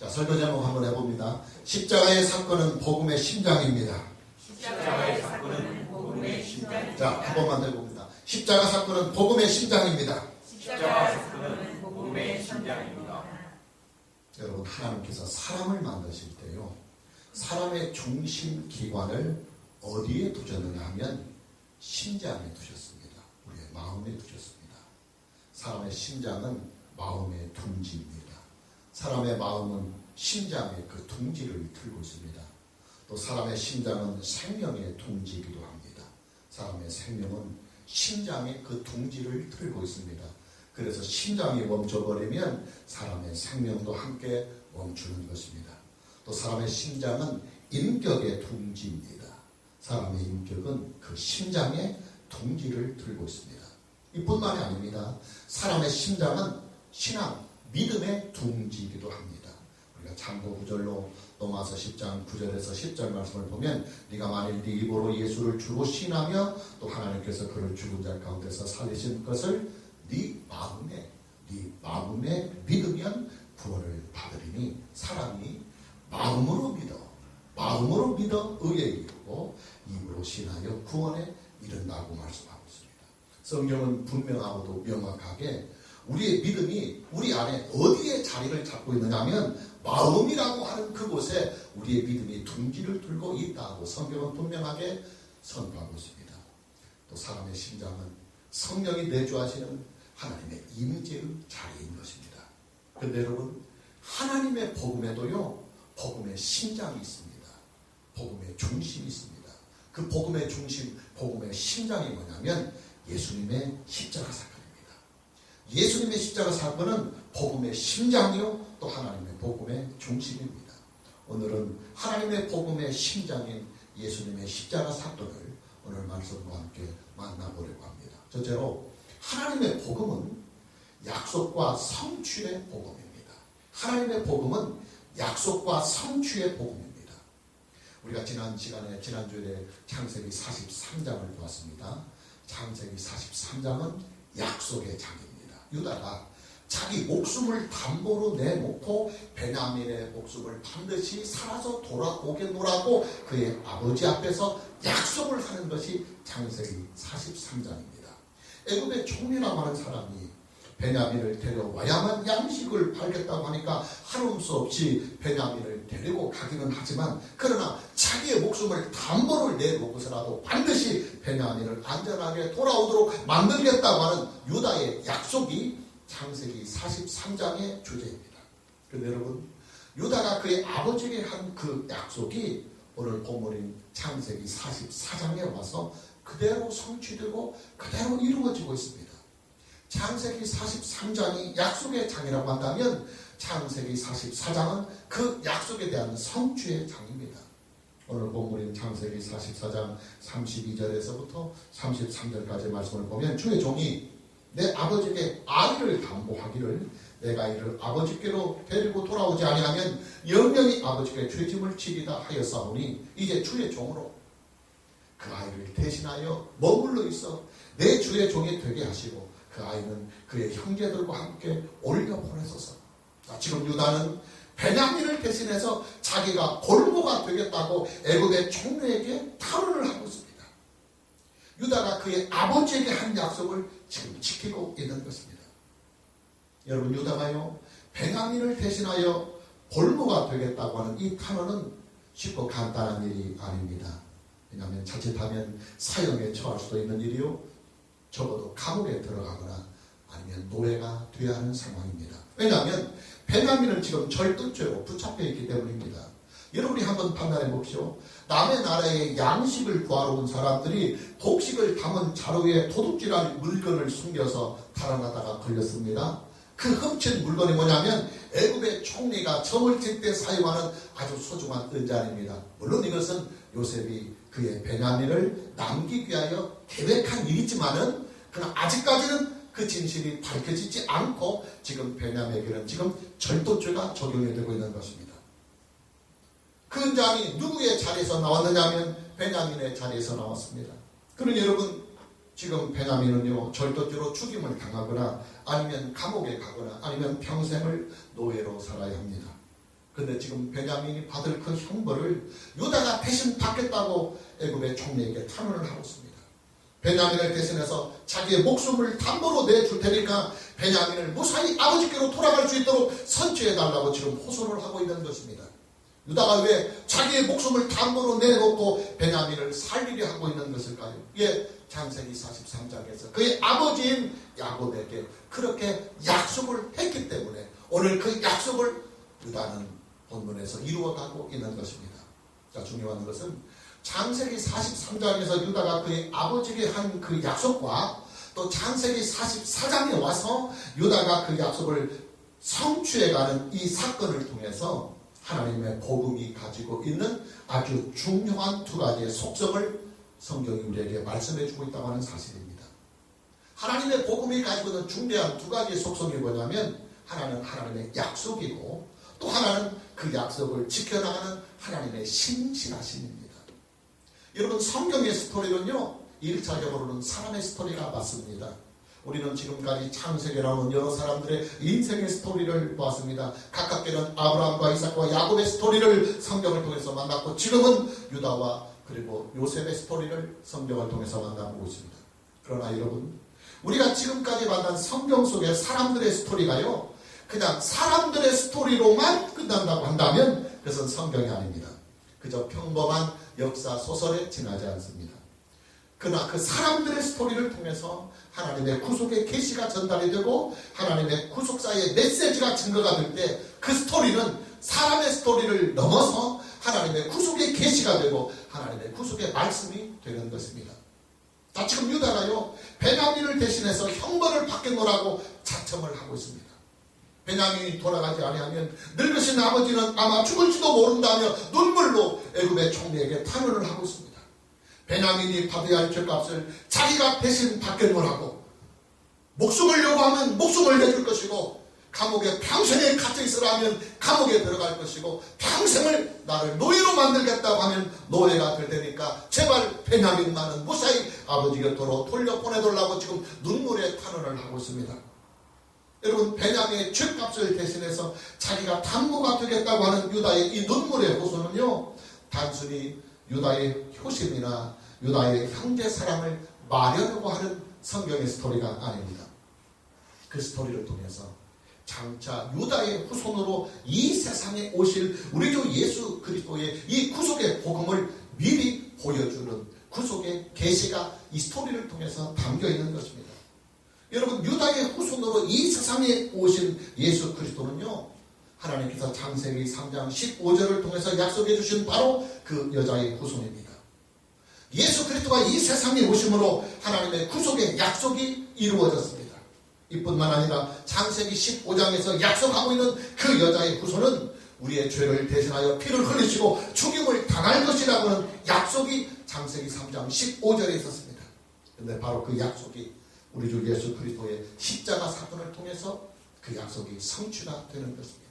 자, 설교 제목 한번 해봅니다. 십자가의 사건은 복음의 심장입니다. 십자가의 사건은 복음의 심장입니다. 자, 한 번만 더 해봅니다. 십자가 사건은 복음의 심장입니다. 십자가 사건은 복음의 심장입니다. 여러분, 하나님께서 사람을 만드실 때요, 사람의 중심 기관을 어디에 두셨느냐 하면 심장에 두셨습니다. 우리의 마음에 두셨습니다. 사람의 심장은 마음의 둥지입니다. 사람의 마음은 심장의 그 둥지를 들고 있습니다. 또 사람의 심장은 생명의 둥지이기도 합니다. 사람의 생명은 심장의 그 둥지를 들고 있습니다. 그래서 심장이 멈춰버리면 사람의 생명도 함께 멈추는 것입니다. 또 사람의 심장은 인격의 둥지입니다. 사람의 인격은 그 심장의 둥지를 들고 있습니다. 이뿐만이 아닙니다. 사람의 심장은 신앙, 믿음의 둥지이기도 합니다. 우리가 참고 구절로 로마서 10장 9절에서 10절 말씀을 보면 네가 만일 네 입으로 예수를 주로 신하며 또 하나님께서 그를 죽은 자 가운데서 살리신 것을 네 마음에 믿으면 구원을 받으리니 사람이 마음으로 믿어 의에 이르고 입으로 신하여 구원에 이른다고 말씀하고 있습니다. 성경은 분명하고도 명확하게 우리의 믿음이 우리 안에 어디에 자리를 잡고 있느냐 하면 마음이라고 하는 그곳에 우리의 믿음이 둥지를 들고 있다고 성경은 분명하게 선포하고 있습니다. 또 사람의 심장은 성령이 내주하시는 하나님의 임재의 자리인 것입니다. 그런데 여러분, 하나님의 복음에도요, 복음의 심장이 있습니다. 복음의 중심이 있습니다. 그 복음의 중심, 복음의 심장이 뭐냐면 예수님의 십자가 사건입니다. 예수님의 십자가 사건은 복음의 심장이요, 또 하나님의 복음의 중심입니다. 오늘은 하나님의 복음의 심장인 예수님의 십자가 사건을 오늘 말씀과 함께 만나보려고 합니다. 첫째로 하나님의 복음은 약속과 성취의 복음입니다. 하나님의 복음은 약속과 성취의 복음입니다. 우리가 지난주에 창세기 43장을 보았습니다. 창세기 43장은 약속의 장입니다. 유다가 자기 목숨을 담보로 내놓고 베냐민의 목숨을 반드시 살아서 돌아오겠노라고 그의 아버지 앞에서 약속을 하는 것이 창세기 43장입니다. 애굽의 총리라고 하는 사람이 베냐민을 데려와야만 양식을 팔겠다고 하니까 하는 수 없이 베냐민을 데리고 가기는 하지만 그러나 자기의 목숨을 담보를 내놓고서라도 반드시 베냐민을 안전하게 돌아오도록 만들겠다고 하는 유다의 약속이 창세기 43장의 주제입니다. 그런데 여러분, 유다가 그의 아버지에게 한 그 약속이 오늘 본문인 창세기 44장에 와서 그대로 성취되고 그대로 이루어지고 있습니다. 창세기 43장이 약속의 장이라고 한다면 창세기 44장은 그 약속에 대한 성취의 장입니다. 오늘 본문인 창세기 44장 32절에서부터 33절까지 말씀을 보면 주의 종이 내 아버지에게 아이를 담보하기를 내가 이를 아버지께로 데리고 돌아오지 아니하면 영영이 아버지께 죄짐을 지리다 하였사오니 이제 주의 종으로 그 아이를 대신하여 머물러 있어 내 주의 종이 되게 하시고 그 아이는 그의 형제들과 함께 올려 보내소서. 지금 유다는 베냐민을 대신해서 자기가 골모가 되겠다고 애굽의 총리에게 탄원을 하고 있습니다. 유다가 그의 아버지에게 한 약속을 지금 지키고 있는 것입니다. 여러분, 유다가요, 베냐민을 대신하여 골모가 되겠다고 하는 이 탄원은 쉽고 간단한 일이 아닙니다. 왜냐하면 자칫하면 사형에 처할 수도 있는 일이요, 적어도 감옥에 들어가거나 아니면 노예가 되어야 하는 상황입니다. 왜냐하면 베냐민은 지금 절도죄로 붙잡혀 있기 때문입니다. 여러분이 한번 판단해 보십시오. 남의 나라에 양식을 구하러 온 사람들이 곡식을 담은 자루 위에 도둑질할 물건을 숨겨서 달아나다가 걸렸습니다. 그 훔친 물건이 뭐냐면 애굽의 총리가 점을 칠 때 사용하는 아주 소중한 은잔입니다. 물론 이것은 요셉이 그의 베냐민을 남기기 위하여 계획한 일이지만은 그러나 아직까지는 그 진실이 밝혀지지 않고 지금 베냐민에게는 지금 절도죄가 적용이 되고 있는 것입니다. 그 은잔이 누구의 자리에서 나왔느냐 하면 베냐민의 자리에서 나왔습니다. 그러니 여러분, 지금 베냐민은요, 절도죄로 죽임을 당하거나 아니면 감옥에 가거나 아니면 평생을 노예로 살아야 합니다. 근데 지금 베냐민이 받을 그 형벌을 유다가 대신 받겠다고 애굽의 총리에게 탄원을 하고 있습니다. 베냐민을 대신해서 자기의 목숨을 담보로 내줄 테니까 베냐민을 무사히 아버지께로 돌아갈 수 있도록 선취해달라고 지금 호소를 하고 있는 것입니다. 유다가 왜 자기의 목숨을 담보로 내놓고 베냐민을 살리려 하고 있는 것일까요? 이게 창세기 43장에서 그의 아버지인 야곱에게 그렇게 약속을 했기 때문에 오늘 그 약속을 유다는 본문에서 이루어가고 있는 것입니다. 자, 중요한 것은 창세기 43장에서 유다가 그의 아버지에게 한 그 약속과 또 창세기 44장에 와서 유다가 그 약속을 성취해가는 이 사건을 통해서 하나님의 복음이 가지고 있는 아주 중요한 두 가지의 속성을 성경이 우리에게 말씀해주고 있다고 하는 사실입니다. 하나님의 복음이 가지고 있는 중대한 두 가지의 속성이 뭐냐면 하나는 하나님의 약속이고 또 하나는 그 약속을 지켜나가는 하나님의 신실하심입니다. 여러분, 성경의 스토리는요 1차적으로는 사람의 스토리가 맞습니다. 우리는 지금까지 창세기에 나오는 여러 사람들의 인생의 스토리를 보았습니다. 가깝게는 아브라함과 이삭과 야곱의 스토리를 성경을 통해서 만났고 지금은 유다와 그리고 요셉의 스토리를 성경을 통해서 만나보고 있습니다. 그러나 여러분, 우리가 지금까지 만난 성경 속의 사람들의 스토리가요 그냥 사람들의 스토리로만 끝난다고 한다면 그것은 성경이 아닙니다. 그저 평범한 역사 소설에 지나지 않습니다. 그러나 그 사람들의 스토리를 통해서 하나님의 구속의 계시가 전달이 되고 하나님의 구속사의 메시지가 증거가 될 때 그 스토리는 사람의 스토리를 넘어서 하나님의 구속의 계시가 되고 하나님의 구속의 말씀이 되는 것입니다. 자, 지금 유다가요 베냐민을 대신해서 형벌을 받겠노라고 자청을 하고 있습니다. 베냐민이 돌아가지 아니하면 늙으신 아버지는 아마 죽을지도 모른다며 눈물로 애굽의 총리에게 탄원을 하고 있습니다. 베냐민이 받아야 할 죄값을 자기가 대신 받겠노라고 목숨을 요구하면 목숨을 내줄 것이고 감옥에 평생에 갇혀 있으라 하면 감옥에 들어갈 것이고 평생을 나를 노예로 만들겠다고 하면 노예가 될 테니까 제발 베냐민만은 무사히 아버지 곁으로 돌려보내달라고 지금 눈물의 탄원을 하고 있습니다. 여러분, 베냐민의 죄값을 대신해서 자기가 담보가 되겠다고 하는 유다의 이 눈물의 호소는요 단순히 유다의 효심이나 유다의 형제 사랑을 말하려고 하는 성경의 스토리가 아닙니다. 그 스토리를 통해서 장차 유다의 후손으로 이 세상에 오실 우리 주 예수 그리스도의 이 구속의 복음을 미리 보여주는 구속의 계시가 이 스토리를 통해서 담겨 있는 것입니다. 여러분, 유다의 후손으로 이 세상에 오신 예수 그리스도는요 하나님께서 창세기 3장 15절을 통해서 약속해 주신 바로 그 여자의 후손입니다. 예수 그리스도가 이 세상에 오심으로 하나님의 구속의 약속이 이루어졌습니다. 이뿐만 아니라 창세기 15장에서 약속하고 있는 그 여자의 후손은 우리의 죄를 대신하여 피를 흘리시고 죽임을 당할 것이라고 하는 약속이 창세기 3장 15절에 있었습니다. 그런데 바로 그 약속이 우리 주 예수 그리스도의 십자가 사건을 통해서 그 약속이 성취가 되는 것입니다.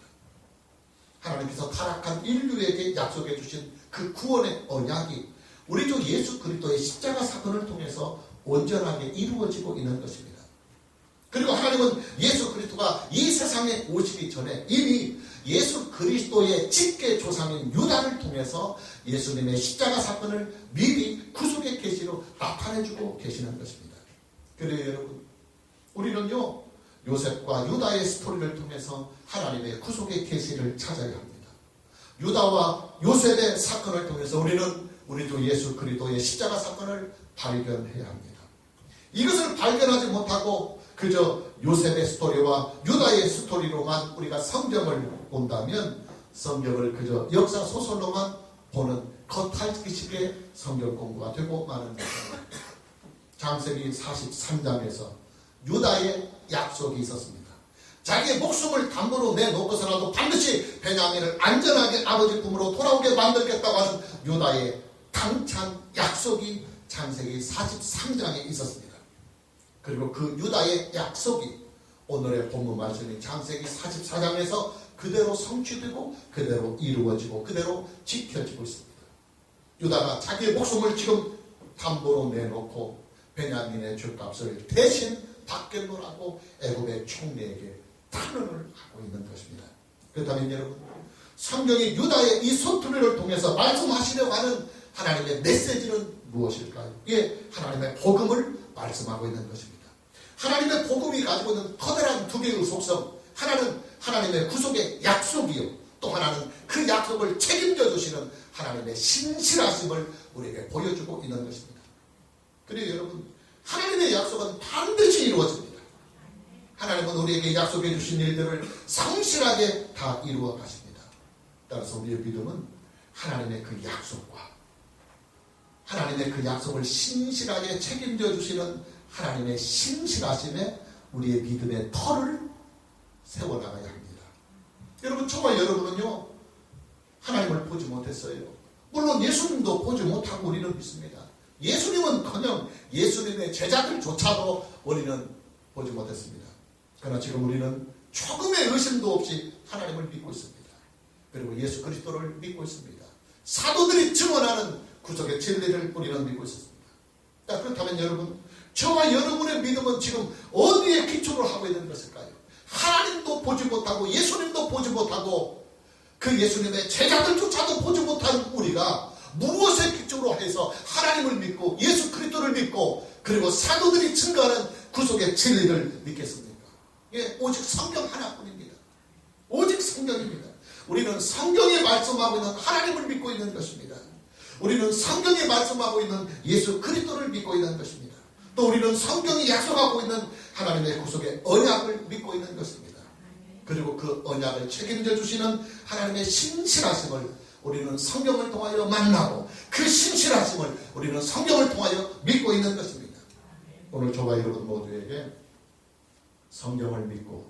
하나님께서 타락한 인류에게 약속해 주신 그 구원의 언약이 우리 주 예수 그리스도의 십자가 사건을 통해서 온전하게 이루어지고 있는 것입니다. 그리고 하나님은 예수 그리스도가 이 세상에 오시기 전에 이미 예수 그리스도의 직계 조상인 유다를 통해서 예수님의 십자가 사건을 미리 구속의 계시로 나타내주고 계시는 것입니다. 그래요 여러분, 우리는요 요셉과 유다의 스토리를 통해서 하나님의 구속의 계시를 찾아야 합니다. 유다와 요셉의 사건을 통해서 우리는 우리 주 예수 그리스도의 십자가 사건을 발견해야 합니다. 이것을 발견하지 못하고 그저 요셉의 스토리와 유다의 스토리로만 우리가 성경을 본다면 성경을 그저 역사 소설로만 보는 겉핥기식의 성경 공부가 되고 마는 것입니다. 창세기 43장에서 유다의 약속이 있었습니다. 자기의 목숨을 담보로 내놓고서라도 반드시 베냐민을 안전하게 아버지 품으로 돌아오게 만들겠다고 하는 유다의 당찬 약속이 창세기 43장에 있었습니다. 그리고 그 유다의 약속이 오늘의 본문 말씀인 창세기 44장에서 그대로 성취되고 그대로 이루어지고 그대로 지켜지고 있습니다. 유다가 자기의 목숨을 지금 담보로 내놓고 베냐민의 죄값을 대신 받겠노라고 애굽의 총리에게 탄원을 하고 있는 것입니다. 그렇다면 여러분, 성경이 유다의 이 소투리를 통해서 말씀하시려고 하는 하나님의 메시지는 무엇일까요? 예, 하나님의 복음을 말씀하고 있는 것입니다. 하나님의 복음이 가지고 있는 커다란 두 개의 속성, 하나는 하나님의 구속의 약속이요, 또 하나는 그 약속을 책임져 주시는 하나님의 신실하심을 우리에게 보여주고 있는 것입니다. 그리고 여러분, 하나님의 약속은 반드시 이루어집니다. 하나님은 우리에게 약속해 주신 일들을 성실하게 다 이루어 가십니다. 따라서 우리의 믿음은 하나님의 그 약속과 하나님의 그 약속을 신실하게 책임져 주시는 하나님의 신실하심에 우리의 믿음의 터를 세워나가야 합니다. 여러분, 저와 여러분은요, 하나님을 보지 못했어요. 물론 예수님도 보지 못하고 우리는 믿습니다. 예수님은커녕 예수님의 제자들조차도 우리는 보지 못했습니다. 그러나 지금 우리는 조금의 의심도 없이 하나님을 믿고 있습니다. 그리고 예수 그리스도를 믿고 있습니다. 사도들이 증언하는 구속의 진리를 우리는 믿고 있습니다. 그렇다면 여러분, 저와 여러분의 믿음은 지금 어디에 기초를 하고 있는 것일까요? 하나님도 보지 못하고 예수님도 보지 못하고 그 예수님의 제자들조차도 보지 못한 우리가 무엇에 기초로 해서 하나님을 믿고 예수 그리스도를 믿고 그리고 사도들이 증거하는 구속의 진리를 믿겠습니까? 예, 오직 성경 하나뿐입니다. 오직 성경입니다. 우리는 성경이 말씀하고 있는 하나님을 믿고 있는 것입니다. 우리는 성경이 말씀하고 있는 예수 그리스도를 믿고 있는 것입니다. 또 우리는 성경이 약속하고 있는 하나님의 구속의 언약을 믿고 있는 것입니다. 그리고 그 언약을 책임져 주시는 하나님의 신실하심을 우리는 성경을 통하여 만나고 그 신실하심을 우리는 성경을 통하여 믿고 있는 것입니다. 오늘 저와 여러분 모두에게 성경을 믿고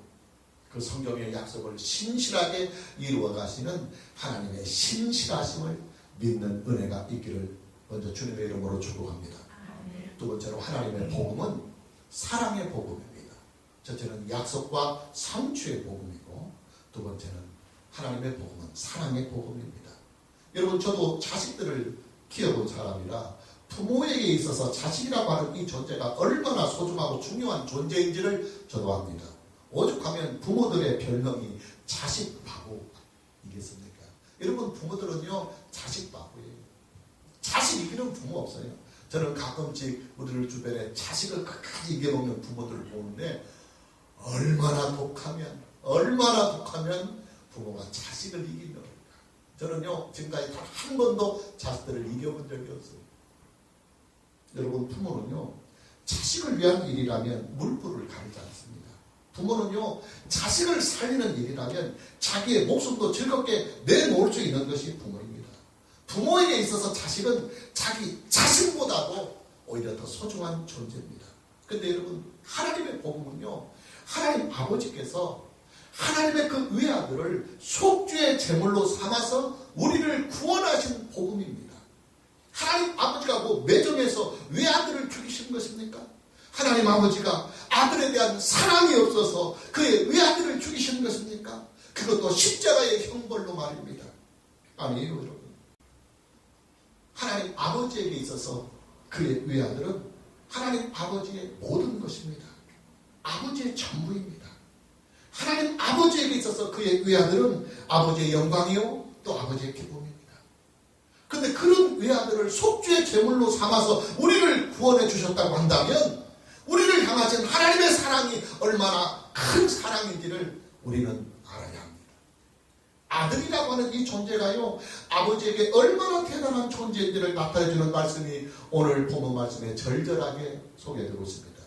그 성경의 약속을 신실하게 이루어 가시는 하나님의 신실하심을 믿는 은혜가 있기를 먼저 주님의 이름으로 축복합니다. 두 번째로 하나님의 복음은 사랑의 복음입니다. 첫째는 약속과 상추의 복음이고 두 번째는 하나님의 복음은 사랑의 복음입니다. 여러분, 저도 자식들을 키워본 사람이라 부모에게 있어서 자식이라고 하는 이 존재가 얼마나 소중하고 중요한 존재인지를 저도 압니다. 오죽하면 부모들의 별명이 자식 바보이겠습니까? 여러분, 부모들은요 자식 바보예요. 자식 이기는 부모 없어요. 저는 가끔씩 우리들 주변에 자식을 끝까지 이겨먹는 부모들을 보는데 얼마나 독하면 부모가 자식을 이기는 걸까. 저는요 지금까지 단 한 번도 자식들을 이겨본 적이 없어요. 여러분, 부모는요 자식을 위한 일이라면 물불을 가리지 않습니다. 부모는요 자식을 살리는 일이라면 자기의 목숨도 즐겁게 내놓을 수 있는 것이 부모입니다. 부모에게 있어서 자식은 자기 자신보다도 오히려 더 소중한 존재입니다. 그런데 여러분, 하나님의 복음은요 하나님 아버지께서 하나님의 그 외아들을 속죄의 제물로 삼아서 우리를 구원하신 복음입니다. 하나님 아버지가 뭐 매정해서 외아들을 죽이신 것입니까? 하나님 아버지가 아들에 대한 사랑이 없어서 그의 외아들을 죽이신 것입니까? 그것도 십자가의 형벌로 말입니다. 아니에요, 여러분. 하나님 아버지에게 있어서 그의 외아들은 하나님 아버지의 모든 것입니다. 아버지의 전부입니다. 하나님 아버지에게 있어서 그의 외아들은 아버지의 영광이요 또 아버지의 기쁨입니다. 그런데 그런 외아들을 속죄의 제물로 삼아서 우리를 구원해 주셨다고 한다면 우리를 향하신 하나님의 사랑이 얼마나 큰 사랑인지를 우리는 알아야 합니다. 아들이라고 하는 이 존재가요 아버지에게 얼마나 대단한 존재인지를 나타내주는 말씀이 오늘 본문 말씀에 절절하게 소개되고 있습니다.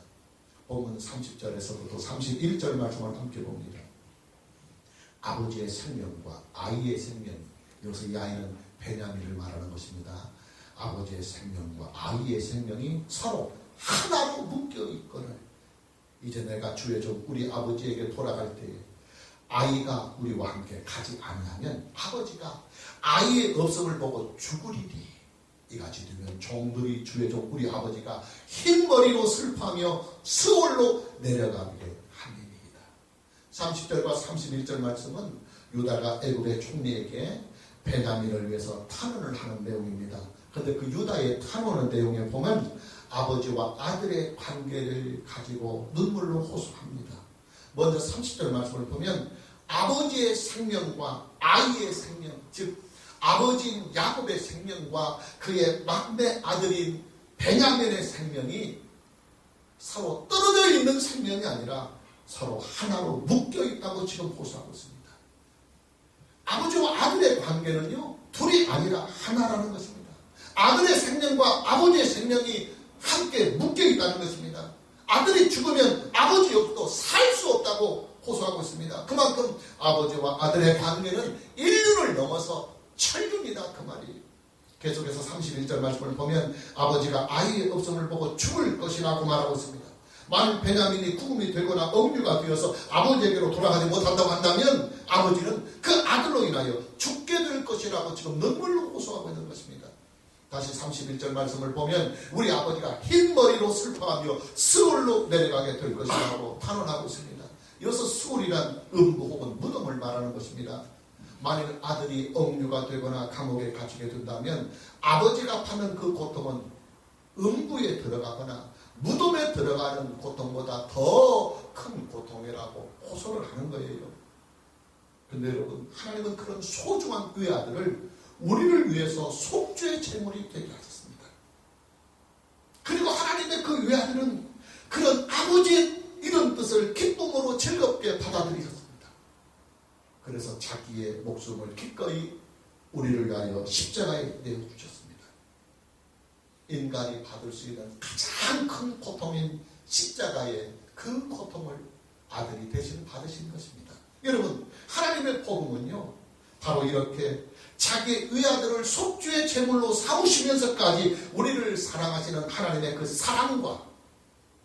본문 30절에서부터 31절 말씀을 함께 봅니다. 아버지의 생명과 아이의 생명, 여기서 이 아이는 베냐민을 말하는 것입니다. 아버지의 생명과 아이의 생명이 서로 하나로 묶여 있거늘 이제 내가 주의 종 우리 아버지에게 돌아갈 때에 아이가 우리와 함께 가지 아니하면 아버지가 아이의 없음을 보고 죽으리니 이같이 되면 종들이 주의 종 우리 아버지가 흰머리로 슬퍼하며 스올로 내려가게 함이니이다. 30절과 31절 말씀은 유다가 애굽의 총리에게 베냐민을 위해서 탄원을 하는 내용입니다. 그런데 그 유다의 탄원의 내용에 보면 아버지와 아들의 관계를 가지고 눈물로 호소합니다. 먼저 30절 말씀을 보면 아버지의 생명과 아이의 생명, 즉 아버지인 야곱의 생명과 그의 막내 아들인 베냐민의 생명이 서로 떨어져 있는 생명이 아니라 서로 하나로 묶여 있다고 지금 호소하고 있습니다. 아버지와 아들의 관계는요, 둘이 아니라 하나라는 것입니다. 아들의 생명과 아버지의 생명이 함께 묶여 있다는 것입니다. 아들이 죽으면 아버지 없이도 살 수 없다고 호소하고 있습니다. 그만큼 아버지와 아들의 관계는 인륜을 넘어서 천륜이다, 그 말이. 계속해서 31절 말씀을 보면 아버지가 아이의 없음을 보고 죽을 것이라고 말하고 있습니다. 만일 베냐민이 구금이 되거나 억류가 되어서 아버지에게로 돌아가지 못한다고 한다면 아버지는 그 아들로 인하여 죽게 될 것이라고 지금 눈물로 호소하고 있는 것입니다. 다시 31절 말씀을 보면 우리 아버지가 흰머리로 슬퍼하며 스울로 내려가게 될 것이라고 탄원하고 있습니다. 여기서 스울이란 음부 혹은 무덤을 말하는 것입니다. 만일 아들이 억류가 되거나 감옥에 갇히게 된다면 아버지가 받는 그 고통은 음부에 들어가거나 무덤에 들어가는 고통보다 더 큰 고통이라고 호소를 하는 거예요. 근데 여러분, 하나님은 그런 소중한 외아들을 우리를 위해서 속죄의 제물이 되게 하셨습니다. 그리고 하나님의 그 외아들은 그런 아버지의 이런 뜻을 기쁨으로 즐겁게 받아들이셨습니다. 그래서 자기의 목숨을 기꺼이 우리를 위하여 십자가에 내어주셨습니다. 인간이 받을 수 있는 가장 큰 고통인 십자가의 그 고통을 아들이 대신 받으신 것입니다. 여러분, 하나님의 복음은요, 바로 이렇게 자기의 의아들을 속죄의 제물로 삼으시면서까지 우리를 사랑하시는 하나님의 그 사랑과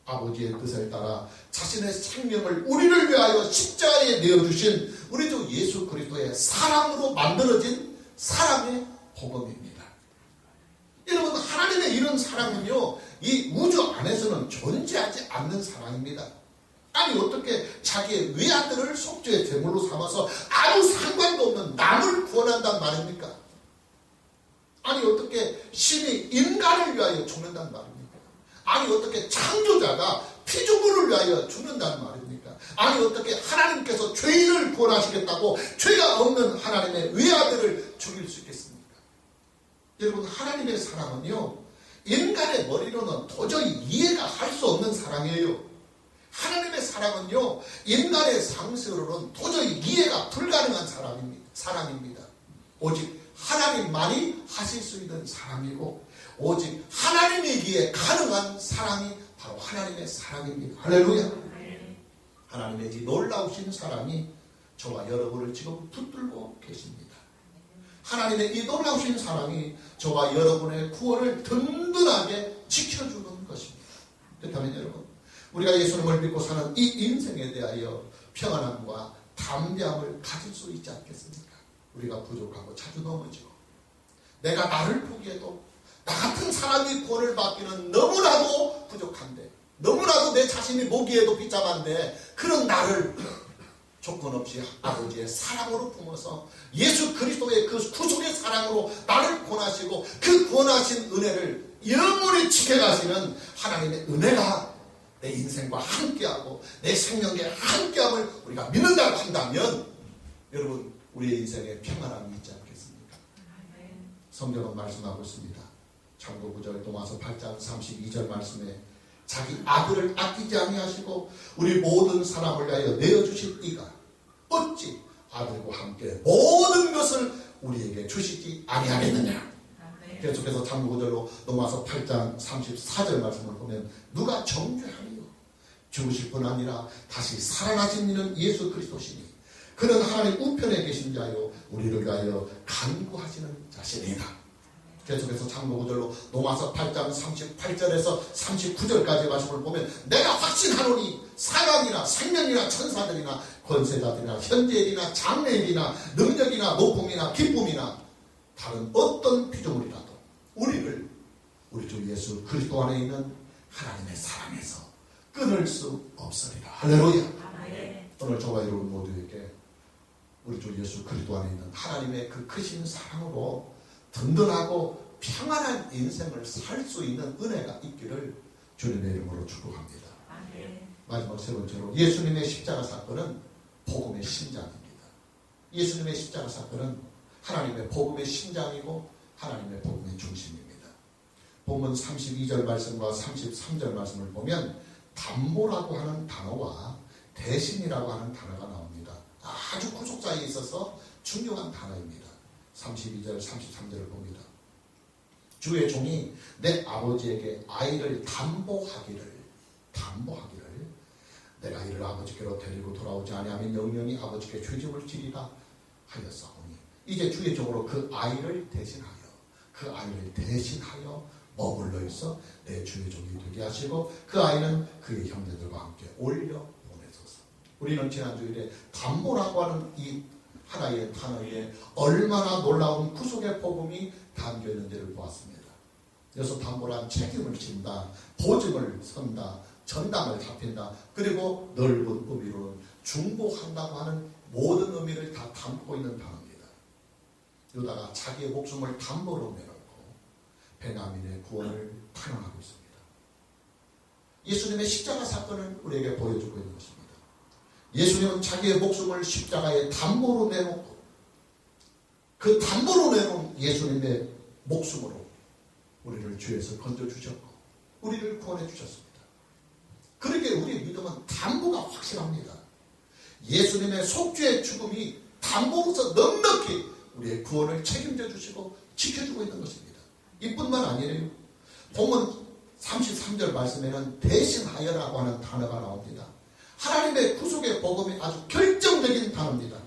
아버지의 뜻을 따라 자신의 생명을 우리를 위하여 십자가에 내어주신 우리 주 예수 그리스도의 사랑으로 만들어진 사랑의 복음입니다. 여러분, 하나님의 이런 사랑은요, 이 우주 안에서는 존재하지 않는 사랑입니다. 아니, 어떻게 자기의 외아들을 속죄의 제물로 삼아서 아무 상관도 없는 남을 구원한단 말입니까? 아니, 어떻게 신이 인간을 위하여 죽는단 말입니까? 아니, 어떻게 창조자가 피조물을 위하여 죽는단 말입니까? 아니, 어떻게 하나님께서 죄인을 구원하시겠다고 죄가 없는 하나님의 외아들을 죽일 수 있겠습니까? 여러분, 하나님의 사랑은요, 인간의 머리로는 도저히 이해가 할 수 없는 사랑이에요. 하나님의 사랑은요, 인간의 상식으로는 도저히 이해가 불가능한 사랑입니다. 오직 하나님만이 하실 수 있는 사랑이고, 오직 하나님이기에 가능한 사랑이 바로 하나님의 사랑입니다. 할렐루야. 하나님의 이 놀라우신 사랑이 저와 여러분을 지금 붙들고 계십니다. 하나님의 이 놀라우신 사랑이 저와 여러분의 구원을 든든하게 지켜주는 것입니다. 그렇다면 여러분, 우리가 예수님을 믿고 사는 이 인생에 대하여 평안함과 담대함을 가질 수 있지 않겠습니까? 우리가 부족하고 자주 넘어지고 내가 나를 포기해도 나 같은 사람이 구원을 받기는 너무나도 부족한데, 너무나도 내 자신이 모기에도 비참한데, 그런 나를 조건 없이 아버지의 사랑으로 품어서 예수 그리스도의 그 구속의 사랑으로 나를 구원하시고 그 구원하신 은혜를 영원히 지켜가시는 하나님의 은혜가 내 인생과 함께하고 내 생명에 함께함을 우리가 믿는다고 한다면 여러분, 우리의 인생에 평안함이 있지 않겠습니까? 성경은 말씀하고 있습니다. 창고 9절 로마서 8장 32절 말씀에 자기 아들을 아끼지 아니하시고 우리 모든 사람을 위하여 내어주신 이가 어찌 아들과 함께 모든 것을 우리에게 주시지 아니하겠느냐. 계속해서 창고 9절로 로마서 8장 34절 말씀을 보면 누가 정죄하리요? 죽으실 뿐 아니라 다시 살아나신 이는 예수 그리스도시니 그는 하나님 우편에 계신 자요 우리를 위하여 간구하시는 자시니이다. 계속해서 창고 9절로 로마서 8장 38절에서 39절까지 말씀을 보면 내가 확신하노니 사각이나 생명이나 천사들이나 권세자들이나 현재일이나 장래일이나 능력이나 높음이나 기쁨이나 다른 어떤 피조물이라도 우리를 우리 주 예수 그리스도 안에 있는 하나님의 사랑에서 끊을 수 없으리라. 할렐루야. 오늘 저와 여러분 모두에게 우리 주 예수 그리스도 안에 있는 하나님의 그 크신 사랑으로 든든하고 평안한 인생을 살 수 있는 은혜가 있기를 주님의 이름으로 축복합니다. 마지막 세 번째로 예수님의 십자가 사건은 복음의 심장입니다. 예수님의 십자가 사건은 하나님의 복음의 심장이고 하나님의 복음의 중심입니다. 본문 32절 말씀과 33절 말씀을 보면 담보라고 하는 단어와 대신이라고 하는 단어가 나옵니다. 아주 구속사에 있어서 중요한 단어입니다. 32절 33절을 봅니다. 주의 종이 내 아버지에게 아이를 담보하기를 내가 이를 아버지께로 데리고 돌아오지 아니하면 영영이 아버지께 죄짐을 지리라 하였사오니 이제 주의 종으로 그 아이를 대신하여 머물러 있어 내 주의 종이 되게 하시고 그 아이는 그의 형제들과 함께 올려 보내소서. 우리는 지난 주일에 담보라고 하는 이 하나의 단어에 얼마나 놀라운 구속의 복음이 담겨 있는지를 보았습니다. 여기서 담보란 책임을 진다, 보증을 선다, 전담을 잡힌다, 그리고 넓은 의미로는 중보한다고 하는 모든 의미를 다 담고 있는 단어입니다. 유다가 자기의 목숨을 담보로 내놓고 베냐민의 구원을 탄원하고 있습니다. 예수님의 십자가 사건을 우리에게 보여주고 있는 것입니다. 예수님은 자기의 목숨을 십자가에 담보로 내놓고 그 담보로 내놓은 예수님의 목숨으로 우리를 죄에서 건져주셨고 우리를 구원해 주셨습니다. 그러기에 우리의 믿음은 담보가 확실합니다. 예수님의 속죄의 죽음이 담보로서 넉넉히 우리의 구원을 책임져 주시고 지켜주고 있는 것입니다. 이뿐만 아니에요. 본문 33절 말씀에는 대신하여라고 하는 단어가 나옵니다. 하나님의 구속의 복음이 아주 결정적인 단어입니다.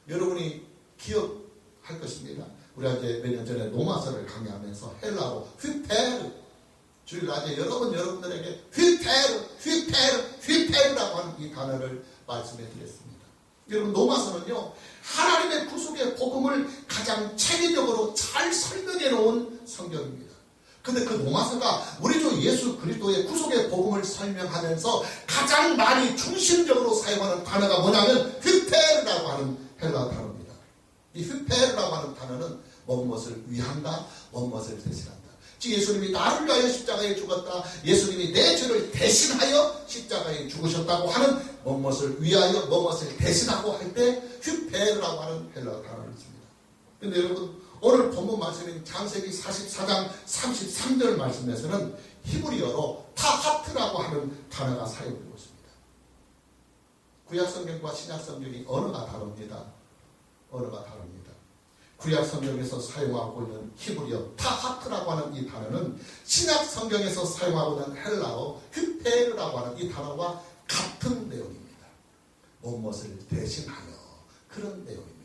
여러분이 기억할 것입니다. 우리가 이제 몇 년 전에 로마서를 강의하면서 헬라어 휘페르, 주일날에 여러분들에게 휘페르라고 하는 이 단어를 말씀해 드렸습니다. 여러분, 로마서는요 하나님의 구속의 복음을 가장 체계적으로 잘 설명해 놓은 성경입니다. 근데 그 로마서가 우리 주 예수 그리스도의 구속의 복음을 설명하면서 가장 많이 중심적으로 사용하는 단어가 뭐냐면 휘페르라고 하는 헬라 단어입니다. 이 휘페르라고 하는 단어는 무엇을 위한다, 무엇을 대신한다. 즉 예수님이 나를 위하여 십자가에 죽었다, 예수님이 내 죄를 대신하여 십자가에 죽으셨다고 하는 무엇을 위하여 무엇을 대신하고 할 때 휘페르라고 하는 헬라 단어를 씁니다. 그런데 여러분, 오늘 본문 말씀인 창세기 44장 33절 말씀에서는 히브리어로 타하트라고 하는 단어가 사용되고 있습니다. 구약성경과 신약성경이 언어가 다릅니다. 구약성경에서 사용하고 있는 히브리어 타하트라고 하는 이 단어는 신약성경에서 사용하고 있는 헬라어 휘페르라고 하는 이 단어와 같은 내용입니다. 무엇을 대신하여, 그런 내용입니다.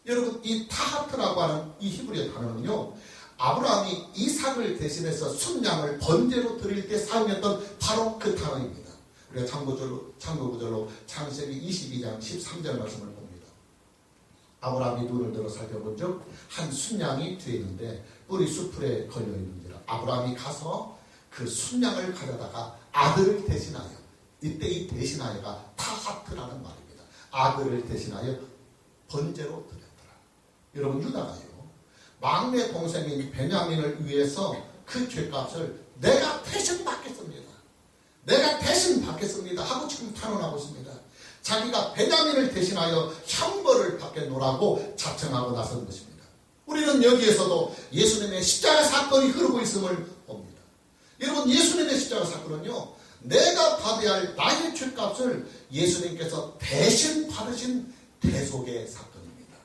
여러분, 이 타하트라고 하는 이 히브리어 단어는요, 아브라함이 이삭을 대신해서 순양을 번제로 드릴 때 사용했던 바로 그 단어입니다. 우리가 참고구절로 창세기 22장 13절 말씀을 봅니다. 아브라함이 눈을 들어 살펴본 적 한 순양이 뒤에 있는데 뿔이 수풀에 걸려있는지라 아브라함이 가서 그 순양을 가져다가 아들을 대신하여, 이때 이 대신하여가 타하트라는 말입니다. 아들을 대신하여 번제로 드렸더라. 여러분, 유다가요 막내 동생인 베냐민을 위해서 그 죄값을 내가 대신 받겠습니다 하고 지금 탄원하고 있습니다. 자기가 베냐민을 대신하여 형벌을 받겠노라고 자청하고 나선 것입니다. 우리는 여기에서도 예수님의 십자가 사건이 흐르고 있음을 봅니다. 여러분, 예수님의 십자가 사건은요, 내가 받아야 할 나의 죄값을 예수님께서 대신 받으신 대속의 사건입니다.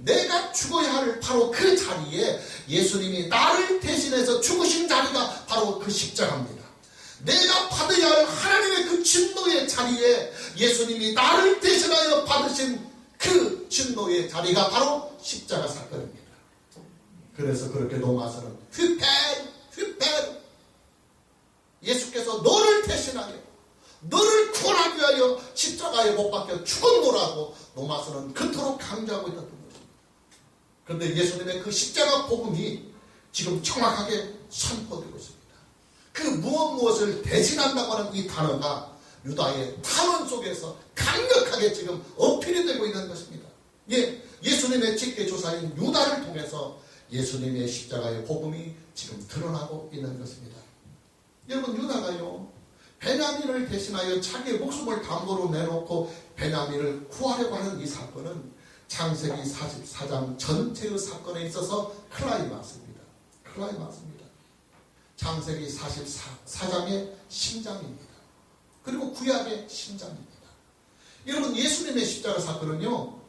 내가 죽어야 할 바로 그 자리에 예수님이 나를 대신해서 죽으신 자리가 바로 그 십자가입니다. 내가 받아야 할 하나님의 그 진노의 자리에 예수님이 나를 대신하여 받으신 그 진노의 자리가 바로 십자가 사건입니다. 그래서 그렇게 로마서는 휘페르, 예수께서 너를 대신하여 너를 구원하기 위하여 십자가에 못 박혀 죽었노라고 로마서는 그토록 강조하고 있었던 것입니다. 그런데 예수님의 그 십자가 복음이 지금 정확하게 선포되고 있습니다. 그 무엇을 대신한다고 하는 이 단어가 유다의 탄원 속에서 강력하게 지금 어필이 되고 있는 것입니다. 예수님의 직계조사인 유다를 통해서 예수님의 십자가의 복음이 지금 드러나고 있는 것입니다. 여러분, 유다가요 베냐민을 대신하여 자기의 목숨을 담보로 내놓고 베냐민을 구하려고 하는 이 사건은 창세기 44장 전체의 사건에 있어서 클라이막스입니다. 클라이막스입니다. 창세기 44장의 심장입니다. 그리고 구약의 심장입니다. 여러분, 예수님의 십자가 사건은요,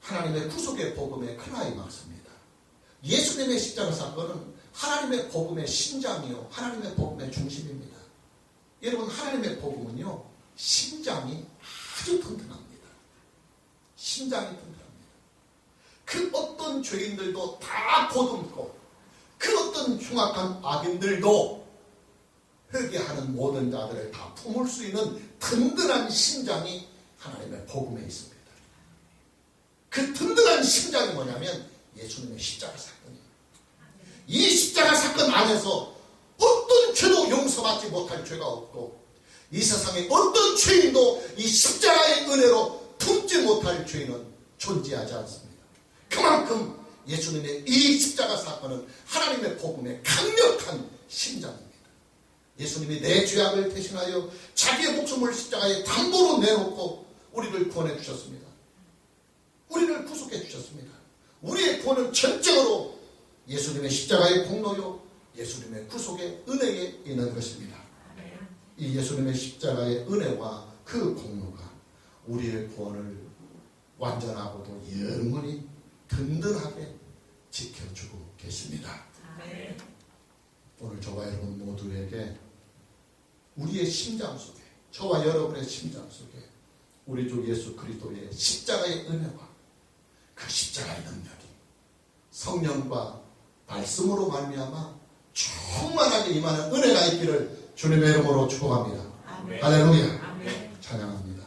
하나님의 구속의 복음의 클라이막스입니다. 예수님의 십자가 사건은 하나님의 복음의 심장이요, 하나님의 복음의 중심입니다. 여러분, 하나님의 복음은요, 심장이 아주 튼튼합니다. 심장이 튼튼합니다. 그 어떤 죄인들도 다 보듬고, 그 어떤 흉악한 악인들도 회개하는 모든 자들을 다 품을 수 있는 든든한 심장이 하나님의 복음에 있습니다. 그 든든한 심장이 뭐냐면 예수님의 십자가 사건이에요. 이 십자가 사건 안에서 어떤 죄도 용서받지 못할 죄가 없고, 이 세상에 어떤 죄인도 이 십자가의 은혜로 품지 못할 죄는 존재하지 않습니다. 그만큼 예수님의 이 십자가 사건은 하나님의 복음의 강력한 심장입니다. 예수님이 내 죄악을 대신하여 자기의 목숨을 십자가에 담보로 내놓고 우리를 구원해 주셨습니다. 우리를 구속해 주셨습니다. 우리의 구원은 전적으로 예수님의 십자가의 공로요, 예수님의 구속의 은혜에 있는 것입니다. 이 예수님의 십자가의 은혜와 그 공로가 우리의 구원을 완전하고도 영원히 든든하게 지켜주고 계십니다. 오늘 저와 여러분 모두에게 우리의 심장 속에, 저와 여러분의 심장 속에 우리 주 예수 그리스도의 십자가의 은혜와 그 십자가의 능력이 성령과 말씀으로 말미암아 충만하게 임하는 은혜가 있기를 주님의 이름으로 축복합니다. 아멘. 할렐루야. 아멘. 찬양합니다.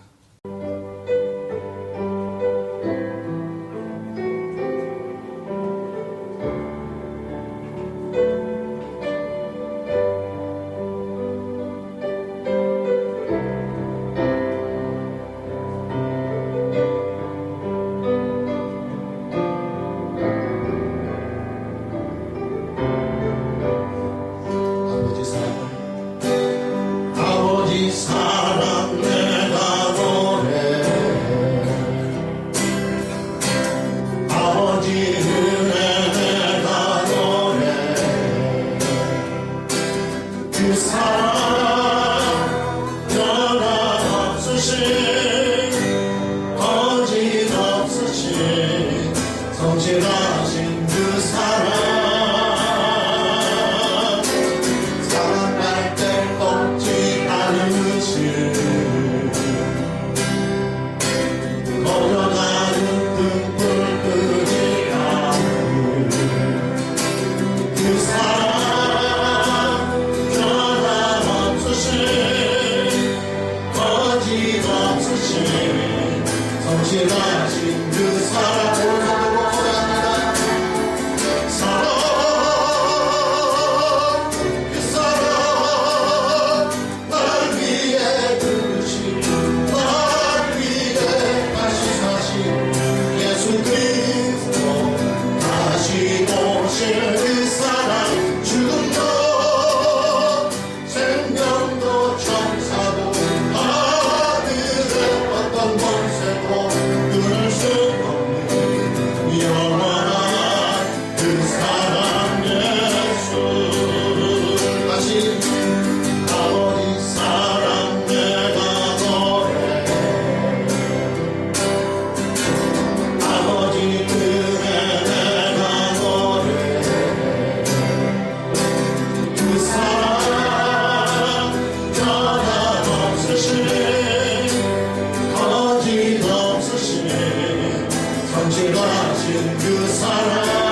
아버지 사랑 내가 노래, 아버지 은혜 내가 노래, 그 사랑 변함없으신 거짓없으신 성실하신 그 사랑, 사랑할 때 꺾지 않은 실, 걸어가는 등불 끄지 않은 그 사랑, 변함없으신 거짓없으신 성실하신 그 사랑, 그 사랑, 죽음도 생명도 천사도 하늘의 어떤 권세도 끊을 수 없는 영원한 그 사랑 예수. 다시 아버지 사랑 내가 노래, 아버지 은혜 내가 노래, 그 사랑 변함없으신 거짓없으신 성실하신 그 사랑,